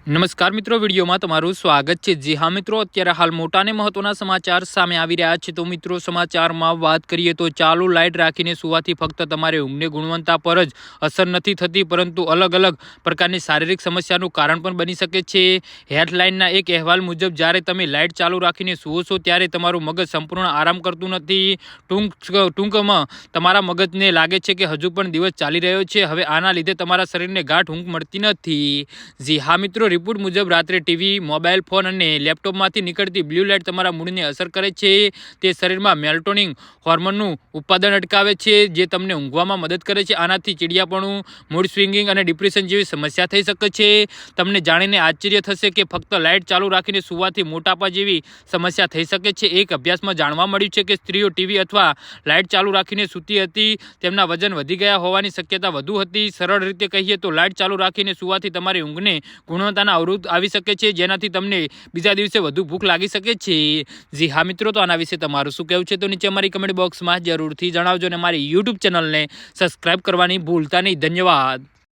નમસ્કાર મિત્રો, વિડીયોમાં તમારું સ્વાગત છે। જી હા મિત્રો, અત્યારે હાલ મોટા અને મહત્વના સમાચાર સામે આવી રહ્યા છે। તો મિત્રો, સમાચારમાં વાત કરીએ તો ચાલુ લાઇટ રાખીને સુવાથી ફક્ત તમારે ઊંઘની ગુણવત્તા પર જ અસર નથી થતી, પરંતુ અલગ અલગ પ્રકારની શારીરિક સમસ્યાનું કારણ પણ બની શકે છે। હેડલાઇનના એક અહેવાલ મુજબ જ્યારે તમે લાઇટ ચાલુ રાખીને સૂવો છો ત્યારે તમારું મગજ સંપૂર્ણ આરામ કરતું નથી। ટૂંકમાં તમારા મગજને લાગે છે કે હજુ પણ દિવસ ચાલી રહ્યો છે। હવે આના લીધે તમારા શરીરને ગાઢ ઊંઘ મળતી નથી। જી હા મિત્રો, રિપોર્ટ મુજબ રાત્રે ટીવી, મોબાઈલ ફોન અને લેપટોપમાંથી નીકળતી બ્લુ લાઇટ તમારા મૂડને અસર કરે છે। તે શરીરમાં મેલ્ટોનિન હોર્મોનનું ઉત્પાદન અટકાવે છે, જે તમને ઊંઘવામાં મદદ કરે છે। આનાથી ચીડિયાપણું, મૂડ સ્વિંગિંગ અને ડિપ્રેશન જેવી સમસ્યા થઈ શકે છે। તમને જાણીને આશ્ચર્ય થશે કે ફક્ત લાઇટ ચાલુ રાખીને સૂવાથી મોટાપા જેવી સમસ્યા થઈ શકે છે। એક અભ્યાસમાં જાણવા મળ્યું છે કે સ્ત્રીઓ ટીવી અથવા લાઇટ ચાલુ રાખીને સૂતી હતી તેમના વજન વધી ગયા હોવાની શક્યતા વધુ હતી। સરળ રીતે કહીએ તો લાઇટ ચાલુ રાખીને સૂવાથી તમારી ઊંઘને ગુણવત્તાના અવરોધ આવી શકે છે, જેનાથી તમને બીજા દિવસે વધુ ભૂખ લાગી શકે છે। જી હા મિત્રો, તો આના વિશે તમારું શું કહેવું છે તો નીચે અમારી કમેન્ટ બોક્સમાં જરૂરથી જણાવજો અને મારી યુટ્યુબ ચેનલને સબસ્ક્રાઇબ કરવાની ભૂલતા નહીં। ધન્યવાદ।